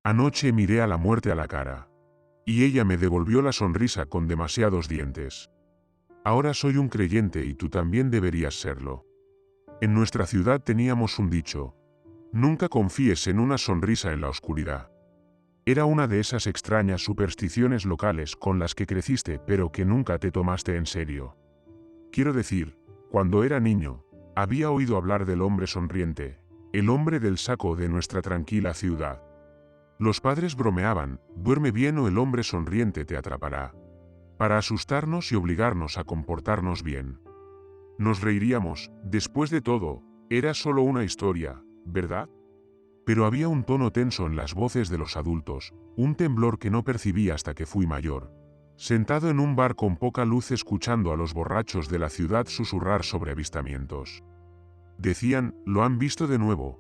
Anoche miré a la muerte a la cara. Y ella me devolvió la sonrisa con demasiados dientes. Ahora soy un creyente y tú también deberías serlo. En nuestra ciudad teníamos un dicho: nunca confíes en una sonrisa en la oscuridad. Era una de esas extrañas supersticiones locales con las que creciste pero que nunca te tomaste en serio. Quiero decir, cuando era niño, había oído hablar del hombre sonriente, el hombre del saco de nuestra tranquila ciudad. Los padres bromeaban: duerme bien o el hombre sonriente te atrapará, para asustarnos y obligarnos a comportarnos bien. Nos reiríamos: después de todo, era solo una historia, ¿verdad? Pero había un tono tenso en las voces de los adultos, un temblor que no percibí hasta que fui mayor. Sentado en un bar con poca luz escuchando a los borrachos de la ciudad susurrar sobre avistamientos. Decían: lo han visto de nuevo.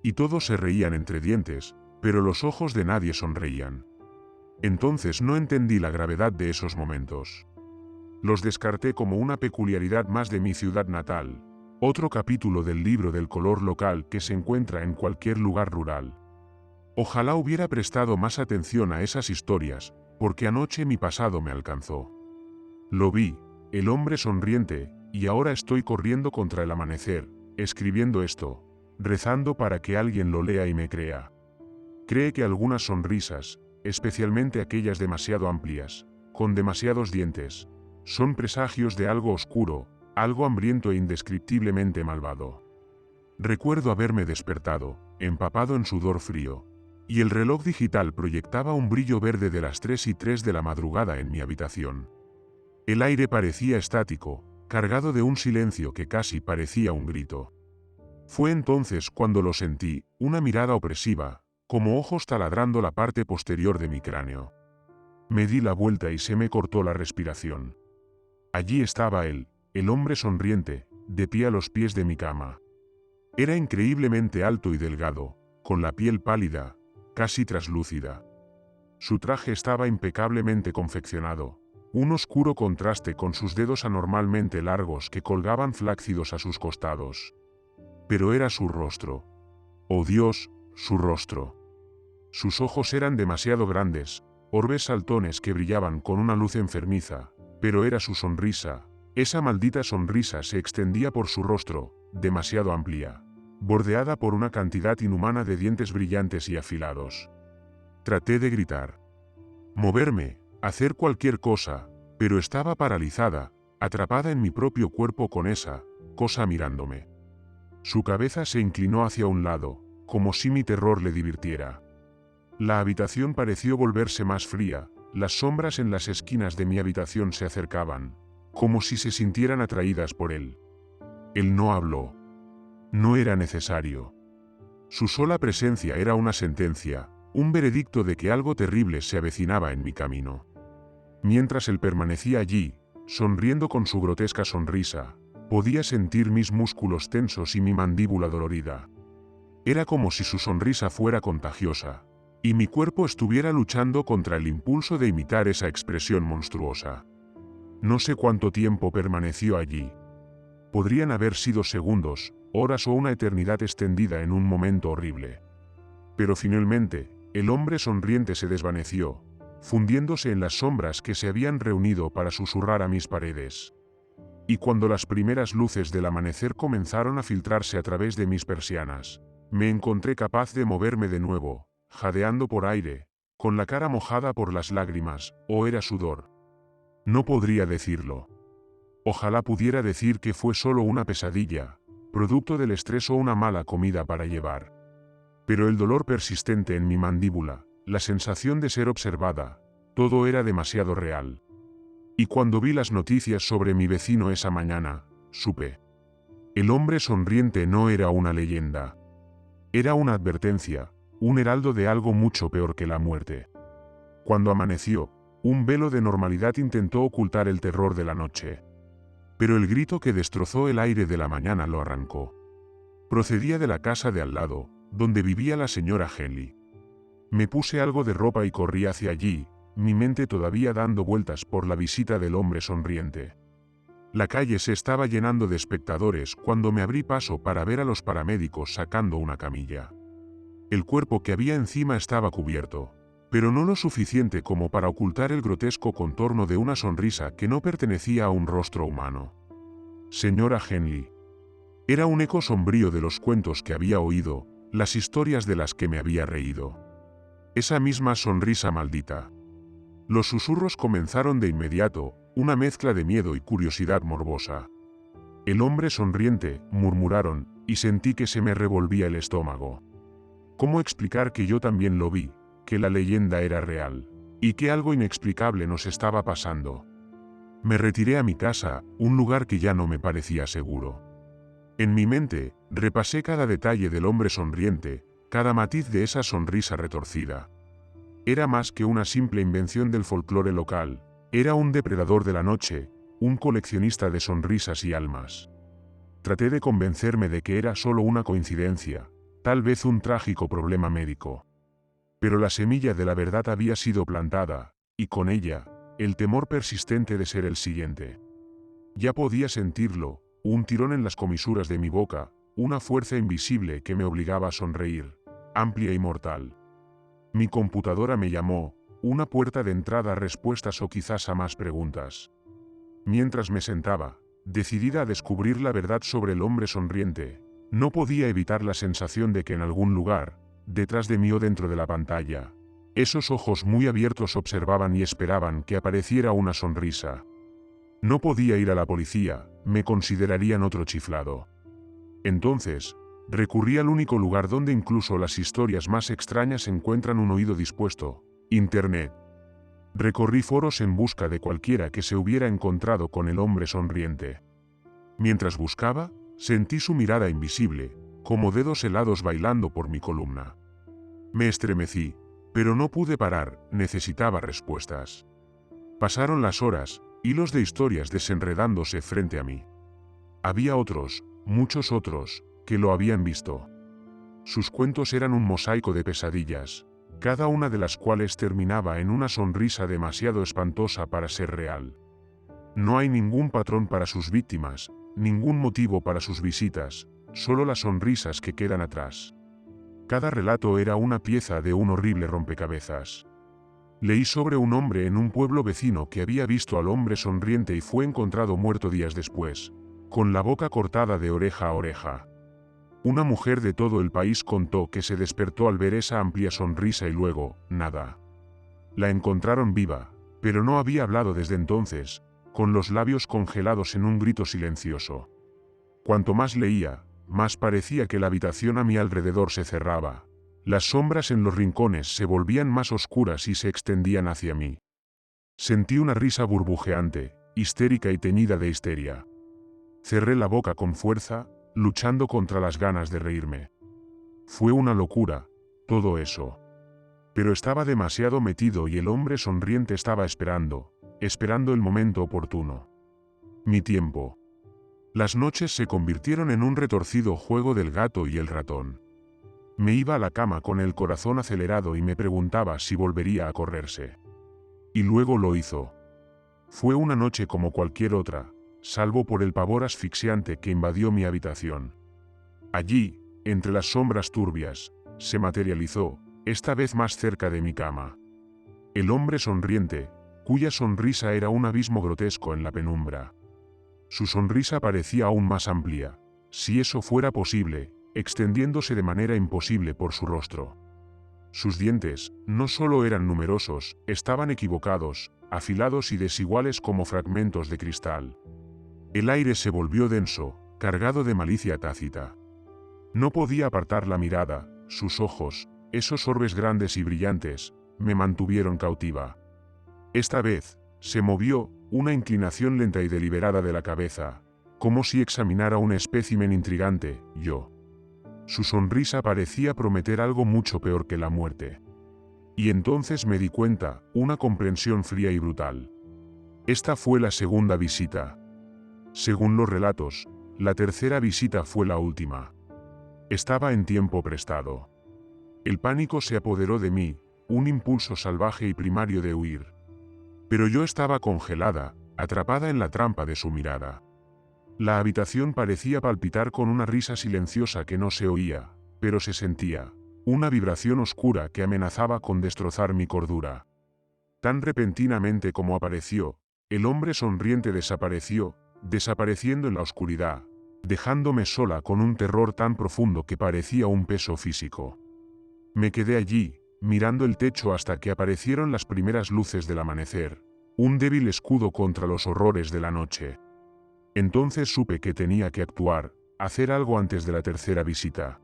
Y todos se reían entre dientes, pero los ojos de nadie sonreían. Entonces no entendí la gravedad de esos momentos. Los descarté como una peculiaridad más de mi ciudad natal, otro capítulo del libro del color local que se encuentra en cualquier lugar rural. Ojalá hubiera prestado más atención a esas historias, porque anoche mi pasado me alcanzó. Lo vi, el hombre sonriente, y ahora estoy corriendo contra el amanecer, escribiendo esto, rezando para que alguien lo lea y me crea. Cree que algunas sonrisas, especialmente aquellas demasiado amplias, con demasiados dientes, son presagios de algo oscuro, algo hambriento e indescriptiblemente malvado. Recuerdo haberme despertado, empapado en sudor frío, y el reloj digital proyectaba un brillo verde de las 3:03 de la madrugada en mi habitación. El aire parecía estático, cargado de un silencio que casi parecía un grito. Fue entonces cuando lo sentí, una mirada opresiva, como ojos taladrando la parte posterior de mi cráneo. Me di la vuelta y se me cortó la respiración. Allí estaba él, el hombre sonriente, de pie a los pies de mi cama. Era increíblemente alto y delgado, con la piel pálida, casi traslúcida. Su traje estaba impecablemente confeccionado, un oscuro contraste con sus dedos anormalmente largos que colgaban flácidos a sus costados. Pero era su rostro. ¡Oh Dios, su rostro! Sus ojos eran demasiado grandes, orbes saltones que brillaban con una luz enfermiza, pero era su sonrisa. Esa maldita sonrisa se extendía por su rostro, demasiado amplia, bordeada por una cantidad inhumana de dientes brillantes y afilados. Traté de gritar, moverme, hacer cualquier cosa, pero estaba paralizada, atrapada en mi propio cuerpo con esa cosa mirándome. Su cabeza se inclinó hacia un lado, como si mi terror le divirtiera. La habitación pareció volverse más fría, las sombras en las esquinas de mi habitación se acercaban, como si se sintieran atraídas por él. Él no habló. No era necesario. Su sola presencia era una sentencia, un veredicto de que algo terrible se avecinaba en mi camino. Mientras él permanecía allí, sonriendo con su grotesca sonrisa, podía sentir mis músculos tensos y mi mandíbula dolorida. Era como si su sonrisa fuera contagiosa, y mi cuerpo estuviera luchando contra el impulso de imitar esa expresión monstruosa. No sé cuánto tiempo permaneció allí. Podrían haber sido segundos, horas o una eternidad extendida en un momento horrible. Pero finalmente, el hombre sonriente se desvaneció, fundiéndose en las sombras que se habían reunido para susurrar a mis paredes. Y cuando las primeras luces del amanecer comenzaron a filtrarse a través de mis persianas, me encontré capaz de moverme de nuevo, jadeando por aire, con la cara mojada por las lágrimas, o era sudor. No podría decirlo. Ojalá pudiera decir que fue solo una pesadilla, producto del estrés o una mala comida para llevar. Pero el dolor persistente en mi mandíbula, la sensación de ser observada, todo era demasiado real. Y cuando vi las noticias sobre mi vecino esa mañana, supe. El hombre sonriente no era una leyenda. Era una advertencia, un heraldo de algo mucho peor que la muerte. Cuando amaneció, un velo de normalidad intentó ocultar el terror de la noche. Pero el grito que destrozó el aire de la mañana lo arrancó. Procedía de la casa de al lado, donde vivía la señora Henley. Me puse algo de ropa y corrí hacia allí, mi mente todavía dando vueltas por la visita del hombre sonriente. La calle se estaba llenando de espectadores cuando me abrí paso para ver a los paramédicos sacando una camilla. El cuerpo que había encima estaba cubierto, pero no lo suficiente como para ocultar el grotesco contorno de una sonrisa que no pertenecía a un rostro humano. Señora Henley. Era un eco sombrío de los cuentos que había oído, las historias de las que me había reído. Esa misma sonrisa maldita. Los susurros comenzaron de inmediato, una mezcla de miedo y curiosidad morbosa. El hombre sonriente, murmuraron, y sentí que se me revolvía el estómago. ¿Cómo explicar que yo también lo vi, que la leyenda era real, y que algo inexplicable nos estaba pasando? Me retiré a mi casa, un lugar que ya no me parecía seguro. En mi mente, repasé cada detalle del hombre sonriente, cada matiz de esa sonrisa retorcida. Era más que una simple invención del folclore local, era un depredador de la noche, un coleccionista de sonrisas y almas. Traté de convencerme de que era solo una coincidencia, tal vez un trágico problema médico. Pero la semilla de la verdad había sido plantada, y con ella, el temor persistente de ser el siguiente. Ya podía sentirlo, un tirón en las comisuras de mi boca, una fuerza invisible que me obligaba a sonreír, amplia y mortal. Mi computadora me llamó, una puerta de entrada a respuestas o quizás a más preguntas. Mientras me sentaba, decidida a descubrir la verdad sobre el hombre sonriente, no podía evitar la sensación de que en algún lugar, detrás de mí o dentro de la pantalla, esos ojos muy abiertos observaban y esperaban que apareciera una sonrisa. No podía ir a la policía, me considerarían otro chiflado. Entonces, recurrí al único lugar donde incluso las historias más extrañas encuentran un oído dispuesto: Internet. Recorrí foros en busca de cualquiera que se hubiera encontrado con el hombre sonriente. Mientras buscaba, sentí su mirada invisible, como dedos helados bailando por mi columna. Me estremecí, pero no pude parar, necesitaba respuestas. Pasaron las horas, hilos de historias desenredándose frente a mí. Había otros, muchos otros, que lo habían visto. Sus cuentos eran un mosaico de pesadillas, cada una de las cuales terminaba en una sonrisa demasiado espantosa para ser real. No hay ningún patrón para sus víctimas, ningún motivo para sus visitas, solo las sonrisas que quedan atrás. Cada relato era una pieza de un horrible rompecabezas. Leí sobre un hombre en un pueblo vecino que había visto al hombre sonriente y fue encontrado muerto días después, con la boca cortada de oreja a oreja. Una mujer de todo el país contó que se despertó al ver esa amplia sonrisa y luego, nada. La encontraron viva, pero no había hablado desde entonces, con los labios congelados en un grito silencioso. Cuanto más leía, más parecía que la habitación a mi alrededor se cerraba. Las sombras en los rincones se volvían más oscuras y se extendían hacia mí. Sentí una risa burbujeante, histérica y teñida de histeria. Cerré la boca con fuerza, luchando contra las ganas de reírme. Fue una locura, todo eso. Pero estaba demasiado metido y el hombre sonriente estaba esperando el momento oportuno. Mi tiempo. Las noches se convirtieron en un retorcido juego del gato y el ratón. Me iba a la cama con el corazón acelerado y me preguntaba si volvería a correrse. Y luego lo hizo. Fue una noche como cualquier otra, salvo por el pavor asfixiante que invadió mi habitación. Allí, entre las sombras turbias, se materializó, esta vez más cerca de mi cama, el hombre sonriente, cuya sonrisa era un abismo grotesco en la penumbra. Su sonrisa parecía aún más amplia, si eso fuera posible, extendiéndose de manera imposible por su rostro. Sus dientes, no solo eran numerosos, estaban equivocados, afilados y desiguales como fragmentos de cristal. El aire se volvió denso, cargado de malicia tácita. No podía apartar la mirada, sus ojos, esos orbes grandes y brillantes, me mantuvieron cautiva. Esta vez, se movió, una inclinación lenta y deliberada de la cabeza, como si examinara un espécimen intrigante, yo. Su sonrisa parecía prometer algo mucho peor que la muerte. Y entonces me di cuenta, una comprensión fría y brutal. Esta fue la segunda visita. Según los relatos, la tercera visita fue la última. Estaba en tiempo prestado. El pánico se apoderó de mí, un impulso salvaje y primario de huir. Pero yo estaba congelada, atrapada en la trampa de su mirada. La habitación parecía palpitar con una risa silenciosa que no se oía, pero se sentía. una vibración oscura que amenazaba con destrozar mi cordura. Tan repentinamente como apareció, el hombre sonriente desapareció, desapareciendo en la oscuridad, dejándome sola con un terror tan profundo que parecía un peso físico. Me quedé allí, mirando el techo hasta que aparecieron las primeras luces del amanecer, un débil escudo contra los horrores de la noche. Entonces supe que tenía que actuar, hacer algo antes de la tercera visita.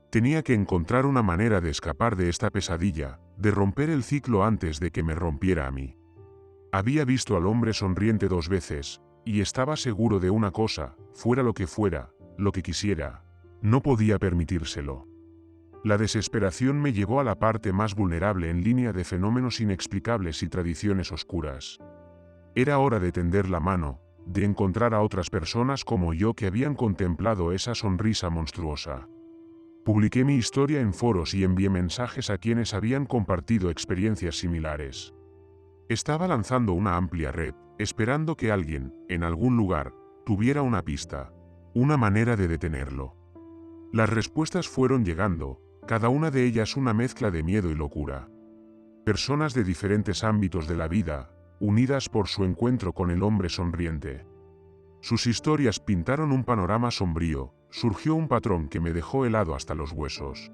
Tenía que encontrar una manera de escapar de esta pesadilla, de romper el ciclo antes de que me rompiera a mí. Había visto al hombre sonriente 2 veces, y estaba seguro de una cosa, fuera lo que fuera, lo que quisiera, no podía permitírselo. La desesperación me llevó a la parte más vulnerable en línea de fenómenos inexplicables y tradiciones oscuras. Era hora de tender la mano, de encontrar a otras personas como yo que habían contemplado esa sonrisa monstruosa. Publiqué mi historia en foros y envié mensajes a quienes habían compartido experiencias similares. Estaba lanzando una amplia red, esperando que alguien, en algún lugar, tuviera una pista, una manera de detenerlo. Las respuestas fueron llegando, cada una de ellas una mezcla de miedo y locura. Personas de diferentes ámbitos de la vida, unidas por su encuentro con el hombre sonriente. Sus historias pintaron un panorama sombrío, surgió un patrón que me dejó helado hasta los huesos.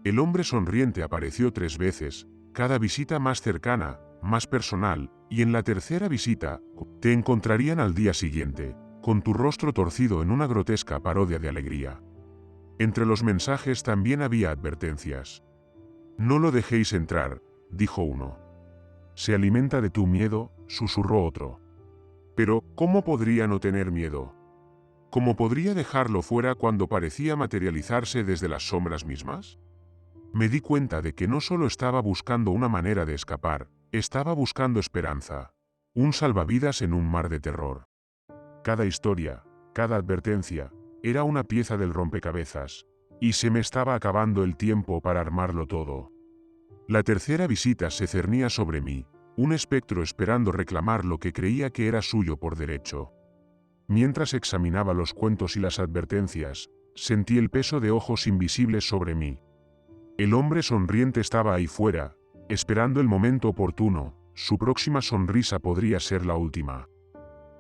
El hombre sonriente apareció 3 veces, cada visita más cercana, más personal, y en la tercera visita, te encontrarían al día siguiente, con tu rostro torcido en una grotesca parodia de alegría. Entre los mensajes también había advertencias. No lo dejéis entrar, dijo uno. Se alimenta de tu miedo, susurró otro. Pero, ¿cómo podría no tener miedo? ¿Cómo podría dejarlo fuera cuando parecía materializarse desde las sombras mismas? Me di cuenta de que no solo estaba buscando una manera de escapar, estaba buscando esperanza. Un salvavidas en un mar de terror. Cada historia, cada advertencia, era una pieza del rompecabezas, y se me estaba acabando el tiempo para armarlo todo. La tercera visita se cernía sobre mí, un espectro esperando reclamar lo que creía que era suyo por derecho. Mientras examinaba los cuentos y las advertencias, sentí el peso de ojos invisibles sobre mí. El hombre sonriente estaba ahí fuera, esperando el momento oportuno, su próxima sonrisa podría ser la última.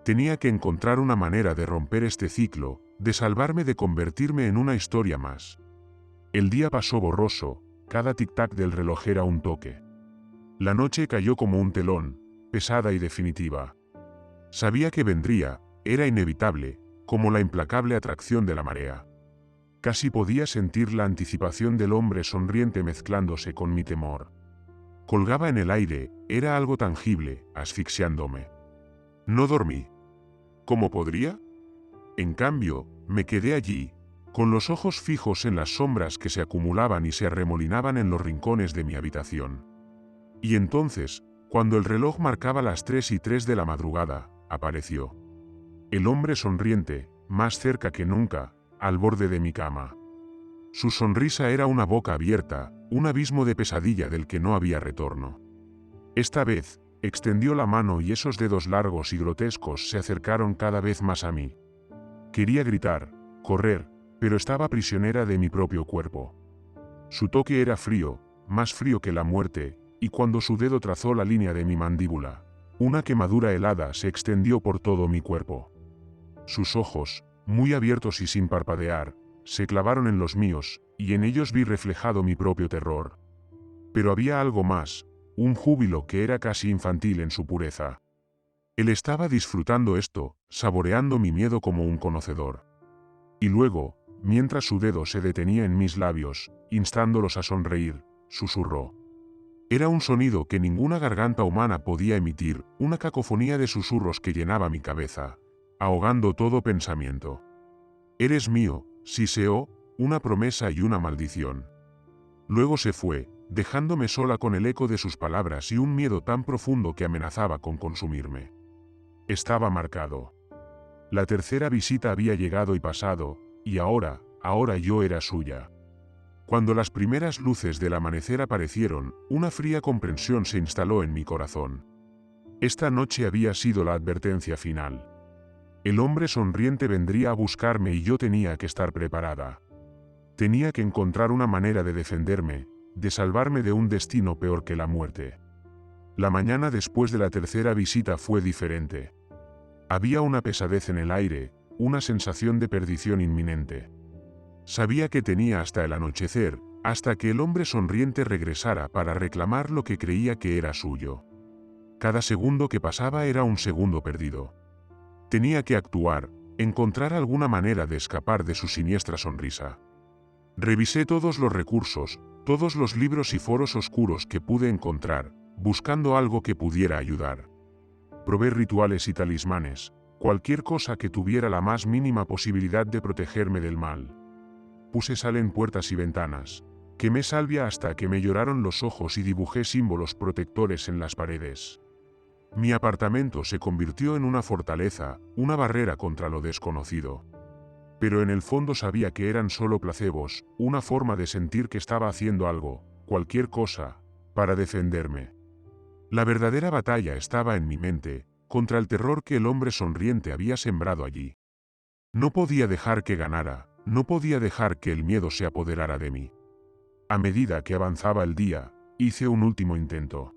Tenía que encontrar una manera de romper este ciclo, de salvarme de convertirme en una historia más. El día pasó borroso, cada tic-tac del reloj era un toque. La noche cayó como un telón, pesada y definitiva. Sabía que vendría, era inevitable, como la implacable atracción de la marea. Casi podía sentir la anticipación del hombre sonriente mezclándose con mi temor. Colgaba en el aire, era algo tangible, asfixiándome. No dormí. ¿Cómo podría? En cambio, me quedé allí, con los ojos fijos en las sombras que se acumulaban y se arremolinaban en los rincones de mi habitación. Y entonces, cuando el reloj marcaba las 3:03 de la madrugada, apareció. El hombre sonriente, más cerca que nunca, al borde de mi cama. Su sonrisa era una boca abierta, un abismo de pesadilla del que no había retorno. Esta vez, extendió la mano y esos dedos largos y grotescos se acercaron cada vez más a mí. Quería gritar, correr, pero estaba prisionera de mi propio cuerpo. Su toque era frío, más frío que la muerte, y cuando su dedo trazó la línea de mi mandíbula, una quemadura helada se extendió por todo mi cuerpo. Sus ojos, muy abiertos y sin parpadear, se clavaron en los míos, y en ellos vi reflejado mi propio terror. Pero había algo más, un júbilo que era casi infantil en su pureza. Él estaba disfrutando esto, saboreando mi miedo como un conocedor. Y luego, mientras su dedo se detenía en mis labios, instándolos a sonreír, susurró. Era un sonido que ninguna garganta humana podía emitir, una cacofonía de susurros que llenaba mi cabeza, ahogando todo pensamiento. Eres mío, siseó, una promesa y una maldición. Luego se fue, dejándome sola con el eco de sus palabras y un miedo tan profundo que amenazaba con consumirme. Estaba marcado. La tercera visita había llegado y pasado, y ahora yo era suya. Cuando las primeras luces del amanecer aparecieron, una fría comprensión se instaló en mi corazón. Esta noche había sido la advertencia final. El hombre sonriente vendría a buscarme y yo tenía que estar preparada. Tenía que encontrar una manera de defenderme, de salvarme de un destino peor que la muerte. La mañana después de la tercera visita fue diferente. Había una pesadez en el aire, una sensación de perdición inminente. Sabía que tenía hasta el anochecer, hasta que el hombre sonriente regresara para reclamar lo que creía que era suyo. Cada segundo que pasaba era un segundo perdido. Tenía que actuar, encontrar alguna manera de escapar de su siniestra sonrisa. Revisé todos los recursos, todos los libros y foros oscuros que pude encontrar, buscando algo que pudiera ayudar. Probé rituales y talismanes, cualquier cosa que tuviera la más mínima posibilidad de protegerme del mal. Puse sal en puertas y ventanas, quemé salvia hasta que me lloraron los ojos y dibujé símbolos protectores en las paredes. Mi apartamento se convirtió en una fortaleza, una barrera contra lo desconocido. Pero en el fondo sabía que eran solo placebos, una forma de sentir que estaba haciendo algo, cualquier cosa, para defenderme. La verdadera batalla estaba en mi mente, contra el terror que el hombre sonriente había sembrado allí. No podía dejar que ganara, no podía dejar que el miedo se apoderara de mí. A medida que avanzaba el día, hice un último intento.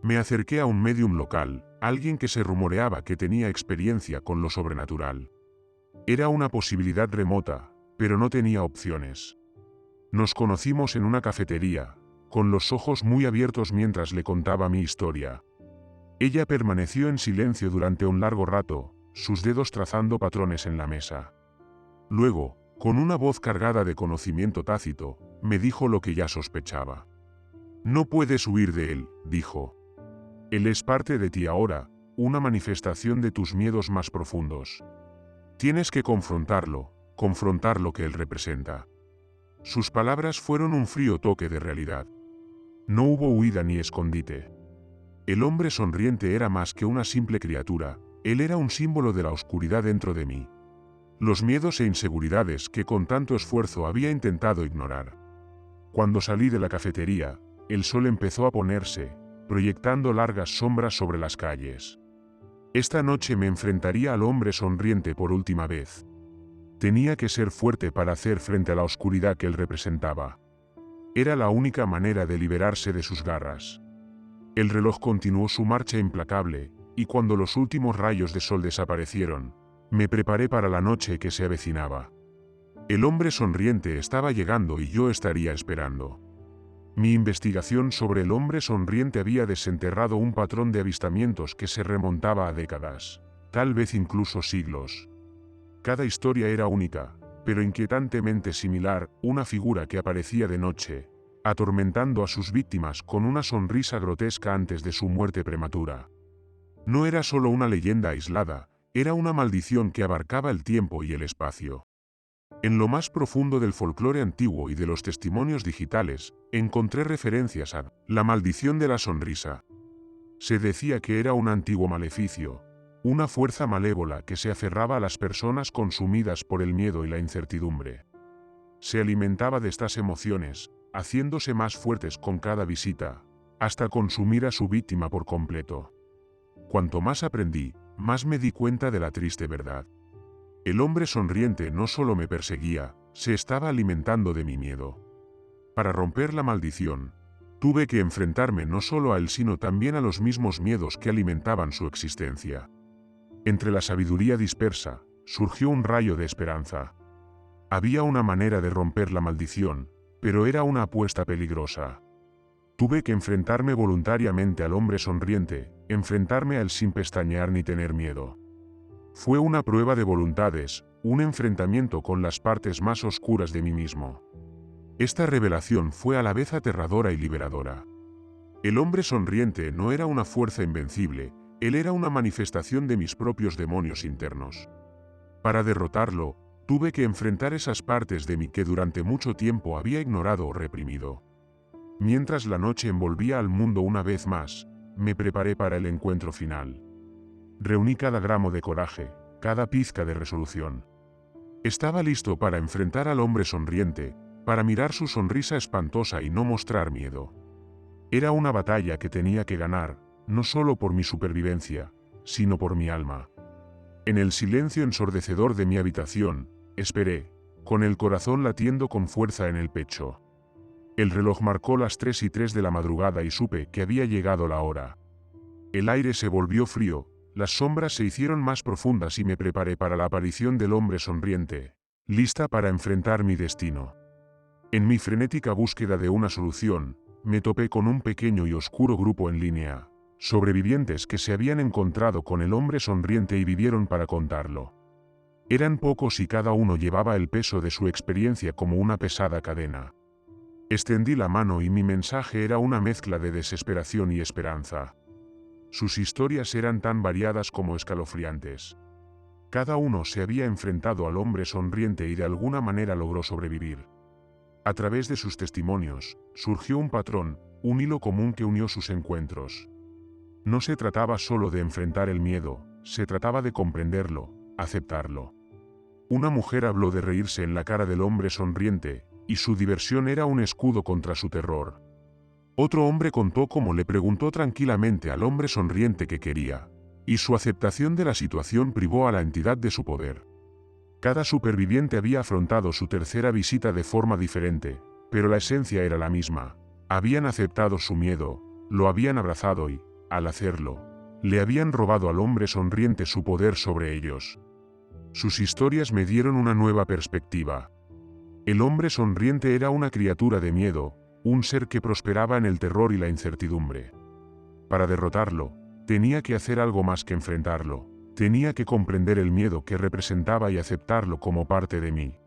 Me acerqué a un médium local, alguien que se rumoreaba que tenía experiencia con lo sobrenatural. Era una posibilidad remota, pero no tenía opciones. Nos conocimos en una cafetería, con los ojos muy abiertos mientras le contaba mi historia. Ella permaneció en silencio durante un largo rato, sus dedos trazando patrones en la mesa. Luego, con una voz cargada de conocimiento tácito, me dijo lo que ya sospechaba. No puedes huir de él, dijo. Él es parte de ti ahora, una manifestación de tus miedos más profundos. Tienes que confrontarlo, confrontar lo que él representa. Sus palabras fueron un frío toque de realidad. No hubo huida ni escondite. El hombre sonriente era más que una simple criatura, él era un símbolo de la oscuridad dentro de mí. Los miedos e inseguridades que con tanto esfuerzo había intentado ignorar. Cuando salí de la cafetería, el sol empezó a ponerse, proyectando largas sombras sobre las calles. Esta noche me enfrentaría al hombre sonriente por última vez. Tenía que ser fuerte para hacer frente a la oscuridad que él representaba. Era la única manera de liberarse de sus garras. El reloj continuó su marcha implacable, y cuando los últimos rayos de sol desaparecieron, me preparé para la noche que se avecinaba. El hombre sonriente estaba llegando y yo estaría esperando. Mi investigación sobre el hombre sonriente había desenterrado un patrón de avistamientos que se remontaba a décadas, tal vez incluso siglos. Cada historia era única, pero inquietantemente similar, una figura que aparecía de noche, atormentando a sus víctimas con una sonrisa grotesca antes de su muerte prematura. No era solo una leyenda aislada, era una maldición que abarcaba el tiempo y el espacio. En lo más profundo del folclore antiguo y de los testimonios digitales, encontré referencias a la maldición de la sonrisa. Se decía que era un antiguo maleficio, una fuerza malévola que se aferraba a las personas consumidas por el miedo y la incertidumbre. Se alimentaba de estas emociones, haciéndose más fuertes con cada visita, hasta consumir a su víctima por completo. Cuanto más aprendí, más me di cuenta de la triste verdad. El hombre sonriente no solo me perseguía, se estaba alimentando de mi miedo. Para romper la maldición, tuve que enfrentarme no solo a él sino también a los mismos miedos que alimentaban su existencia. Entre la sabiduría dispersa, surgió un rayo de esperanza. Había una manera de romper la maldición, pero era una apuesta peligrosa. Tuve que enfrentarme voluntariamente al hombre sonriente, enfrentarme a él sin pestañear ni tener miedo. Fue una prueba de voluntades, un enfrentamiento con las partes más oscuras de mí mismo. Esta revelación fue a la vez aterradora y liberadora. El hombre sonriente no era una fuerza invencible, él era una manifestación de mis propios demonios internos. Para derrotarlo, tuve que enfrentar esas partes de mí que durante mucho tiempo había ignorado o reprimido. Mientras la noche envolvía al mundo una vez más, me preparé para el encuentro final. Reuní cada gramo de coraje, cada pizca de resolución. Estaba listo para enfrentar al hombre sonriente, para mirar su sonrisa espantosa y no mostrar miedo. Era una batalla que tenía que ganar, no solo por mi supervivencia, sino por mi alma. En el silencio ensordecedor de mi habitación, esperé, con el corazón latiendo con fuerza en el pecho. El reloj marcó las 3:03 de la madrugada y supe que había llegado la hora. El aire se volvió frío, las sombras se hicieron más profundas y me preparé para la aparición del hombre sonriente, lista para enfrentar mi destino. En mi frenética búsqueda de una solución, me topé con un pequeño y oscuro grupo en línea, sobrevivientes que se habían encontrado con el hombre sonriente y vivieron para contarlo. Eran pocos y cada uno llevaba el peso de su experiencia como una pesada cadena. Extendí la mano y mi mensaje era una mezcla de desesperación y esperanza. Sus historias eran tan variadas como escalofriantes. Cada uno se había enfrentado al hombre sonriente y de alguna manera logró sobrevivir. A través de sus testimonios, surgió un patrón, un hilo común que unió sus encuentros. No se trataba solo de enfrentar el miedo, se trataba de comprenderlo, aceptarlo. Una mujer habló de reírse en la cara del hombre sonriente, y su diversión era un escudo contra su terror. Otro hombre contó cómo le preguntó tranquilamente al hombre sonriente qué quería, y su aceptación de la situación privó a la entidad de su poder. Cada superviviente había afrontado su tercera visita de forma diferente, pero la esencia era la misma. Habían aceptado su miedo, lo habían abrazado y, al hacerlo, le habían robado al hombre sonriente su poder sobre ellos. Sus historias me dieron una nueva perspectiva. El hombre sonriente era una criatura de miedo, un ser que prosperaba en el terror y la incertidumbre. Para derrotarlo, tenía que hacer algo más que enfrentarlo, tenía que comprender el miedo que representaba y aceptarlo como parte de mí.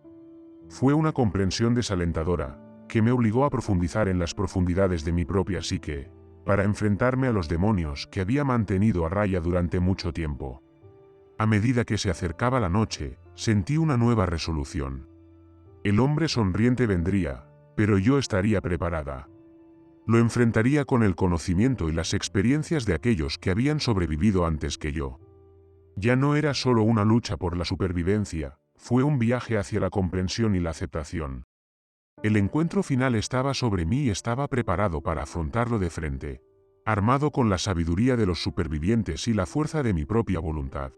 Fue una comprensión desalentadora, que me obligó a profundizar en las profundidades de mi propia psique, para enfrentarme a los demonios que había mantenido a raya durante mucho tiempo. A medida que se acercaba la noche, sentí una nueva resolución. El hombre sonriente vendría, pero yo estaría preparada. Lo enfrentaría con el conocimiento y las experiencias de aquellos que habían sobrevivido antes que yo. Ya no era solo una lucha por la supervivencia, fue un viaje hacia la comprensión y la aceptación. El encuentro final estaba sobre mí y estaba preparado para afrontarlo de frente, armado con la sabiduría de los supervivientes y la fuerza de mi propia voluntad.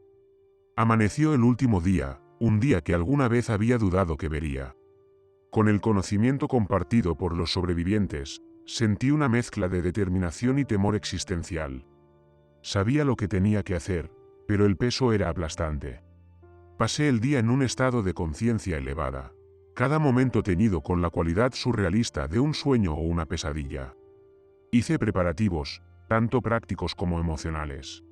Amaneció el último día, un día que alguna vez había dudado que vería. Con el conocimiento compartido por los sobrevivientes, sentí una mezcla de determinación y temor existencial. Sabía lo que tenía que hacer, pero el peso era aplastante. Pasé el día en un estado de conciencia elevada, cada momento teñido con la cualidad surrealista de un sueño o una pesadilla. Hice preparativos, tanto prácticos como emocionales.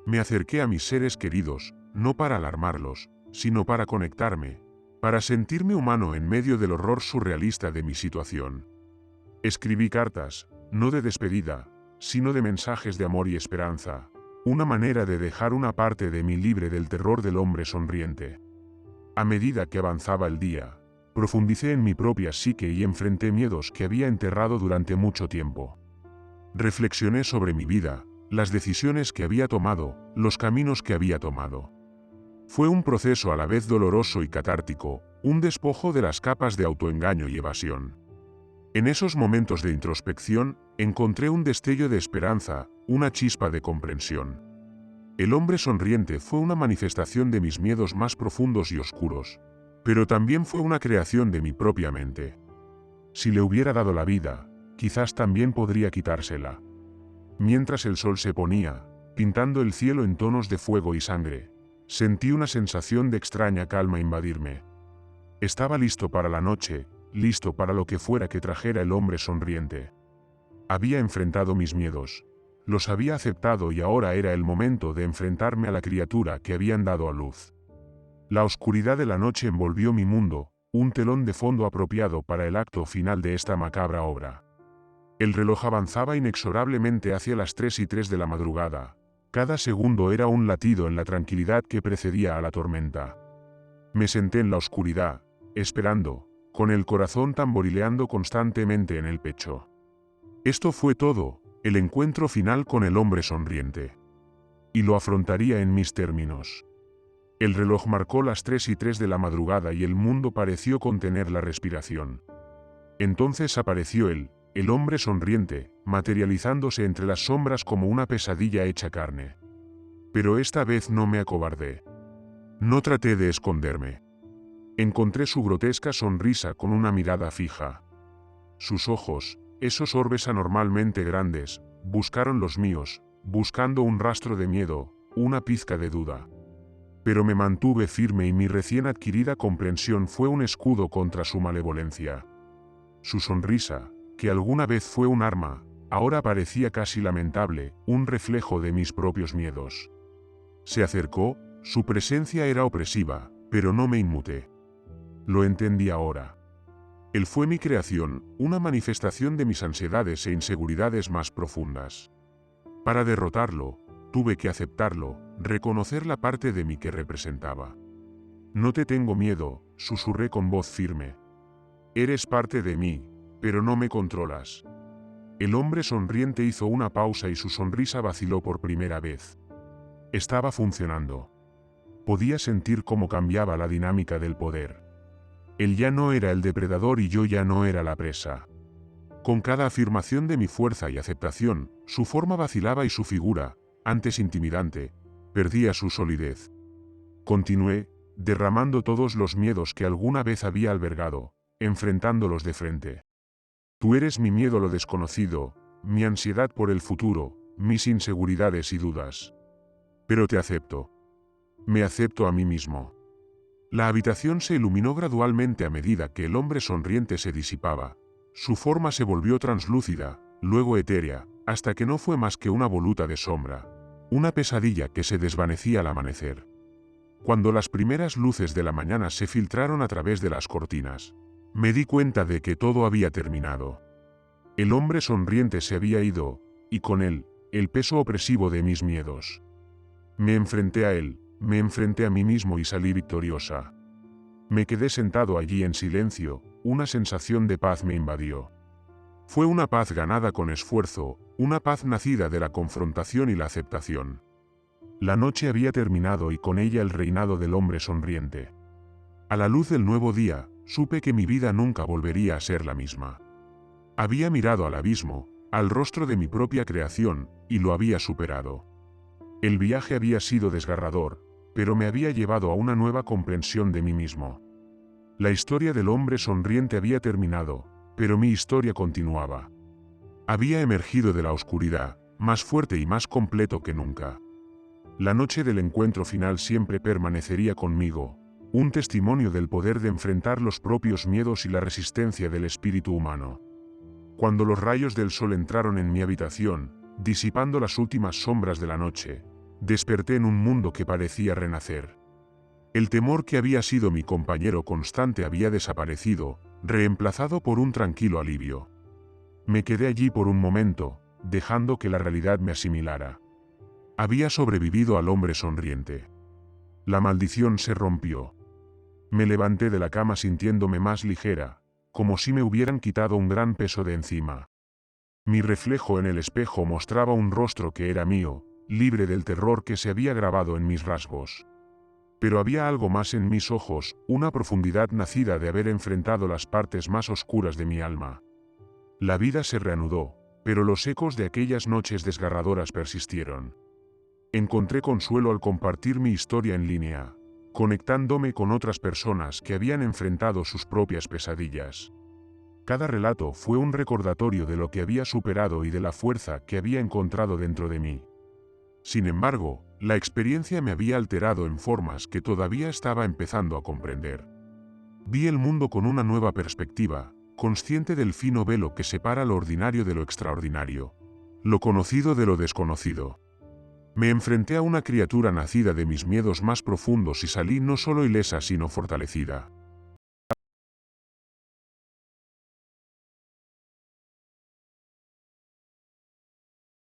Me acerqué a mis seres queridos, no para alarmarlos, sino para conectarme, para sentirme humano en medio del horror surrealista de mi situación. Escribí cartas, no de despedida, sino de mensajes de amor y esperanza, una manera de dejar una parte de mí libre del terror del hombre sonriente. A medida que avanzaba el día, profundicé en mi propia psique y enfrenté miedos que había enterrado durante mucho tiempo. Reflexioné sobre mi vida, las decisiones que había tomado, los caminos que había tomado. Fue un proceso a la vez doloroso y catártico, un despojo de las capas de autoengaño y evasión. En esos momentos de introspección, encontré un destello de esperanza, una chispa de comprensión. El hombre sonriente fue una manifestación de mis miedos más profundos y oscuros, pero también fue una creación de mi propia mente. Si le hubiera dado la vida, quizás también podría quitársela. Mientras el sol se ponía, pintando el cielo en tonos de fuego y sangre, sentí una sensación de extraña calma invadirme. Estaba listo para la noche, listo para lo que fuera que trajera el hombre sonriente. Había enfrentado mis miedos, los había aceptado y ahora era el momento de enfrentarme a la criatura que habían dado a luz. La oscuridad de la noche envolvió mi mundo, un telón de fondo apropiado para el acto final de esta macabra obra. El reloj avanzaba inexorablemente hacia las 3:03 de la madrugada. Cada segundo era un latido en la tranquilidad que precedía a la tormenta. Me senté en la oscuridad, esperando, con el corazón tamborileando constantemente en el pecho. Esto fue todo, el encuentro final con el hombre sonriente. Y lo afrontaría en mis términos. El reloj marcó las 3:03 de la madrugada y el mundo pareció contener la respiración. Entonces apareció el hombre sonriente, materializándose entre las sombras como una pesadilla hecha carne. Pero esta vez no me acobardé. No traté de esconderme. Encontré su grotesca sonrisa con una mirada fija. Sus ojos, esos orbes anormalmente grandes, buscaron los míos, buscando un rastro de miedo, una pizca de duda. Pero me mantuve firme y mi recién adquirida comprensión fue un escudo contra su malevolencia. Su sonrisa, que alguna vez fue un arma, ahora parecía casi lamentable, un reflejo de mis propios miedos. Se acercó, su presencia era opresiva, pero no me inmuté. Lo entendí ahora. Él fue mi creación, una manifestación de mis ansiedades e inseguridades más profundas. Para derrotarlo, tuve que aceptarlo, reconocer la parte de mí que representaba. No te tengo miedo, susurré con voz firme. Eres parte de mí, pero no me controlas. El hombre sonriente hizo una pausa y su sonrisa vaciló por primera vez. Estaba funcionando. Podía sentir cómo cambiaba la dinámica del poder. Él ya no era el depredador y yo ya no era la presa. Con cada afirmación de mi fuerza y aceptación, su forma vacilaba y su figura, antes intimidante, perdía su solidez. Continué, derramando todos los miedos que alguna vez había albergado, enfrentándolos de frente. Tú eres mi miedo a lo desconocido, mi ansiedad por el futuro, mis inseguridades y dudas. Pero te acepto. Me acepto a mí mismo. La habitación se iluminó gradualmente a medida que el hombre sonriente se disipaba. Su forma se volvió translúcida, luego etérea, hasta que no fue más que una voluta de sombra, una pesadilla que se desvanecía al amanecer. Cuando las primeras luces de la mañana se filtraron a través de las cortinas, me di cuenta de que todo había terminado. El hombre sonriente se había ido, y con él, el peso opresivo de mis miedos. Me enfrenté a él, me enfrenté a mí mismo y salí victoriosa. Me quedé sentado allí en silencio, una sensación de paz me invadió. Fue una paz ganada con esfuerzo, una paz nacida de la confrontación y la aceptación. La noche había terminado y con ella el reinado del hombre sonriente. A la luz del nuevo día, supe que mi vida nunca volvería a ser la misma. Había mirado al abismo, al rostro de mi propia creación, y lo había superado. El viaje había sido desgarrador, pero me había llevado a una nueva comprensión de mí mismo. La historia del hombre sonriente había terminado, pero mi historia continuaba. Había emergido de la oscuridad, más fuerte y más completo que nunca. La noche del encuentro final siempre permanecería conmigo, un testimonio del poder de enfrentar los propios miedos y la resistencia del espíritu humano. Cuando los rayos del sol entraron en mi habitación, disipando las últimas sombras de la noche, desperté en un mundo que parecía renacer. El temor que había sido mi compañero constante había desaparecido, reemplazado por un tranquilo alivio. Me quedé allí por un momento, dejando que la realidad me asimilara. Había sobrevivido al hombre sonriente. La maldición se rompió. Me levanté de la cama sintiéndome más ligera, como si me hubieran quitado un gran peso de encima. Mi reflejo en el espejo mostraba un rostro que era mío, libre del terror que se había grabado en mis rasgos. Pero había algo más en mis ojos, una profundidad nacida de haber enfrentado las partes más oscuras de mi alma. La vida se reanudó, pero los ecos de aquellas noches desgarradoras persistieron. Encontré consuelo al compartir mi historia en línea, conectándome con otras personas que habían enfrentado sus propias pesadillas. Cada relato fue un recordatorio de lo que había superado y de la fuerza que había encontrado dentro de mí. Sin embargo, la experiencia me había alterado en formas que todavía estaba empezando a comprender. Vi el mundo con una nueva perspectiva, consciente del fino velo que separa lo ordinario de lo extraordinario, lo conocido de lo desconocido. Me enfrenté a una criatura nacida de mis miedos más profundos y salí no solo ilesa sino fortalecida.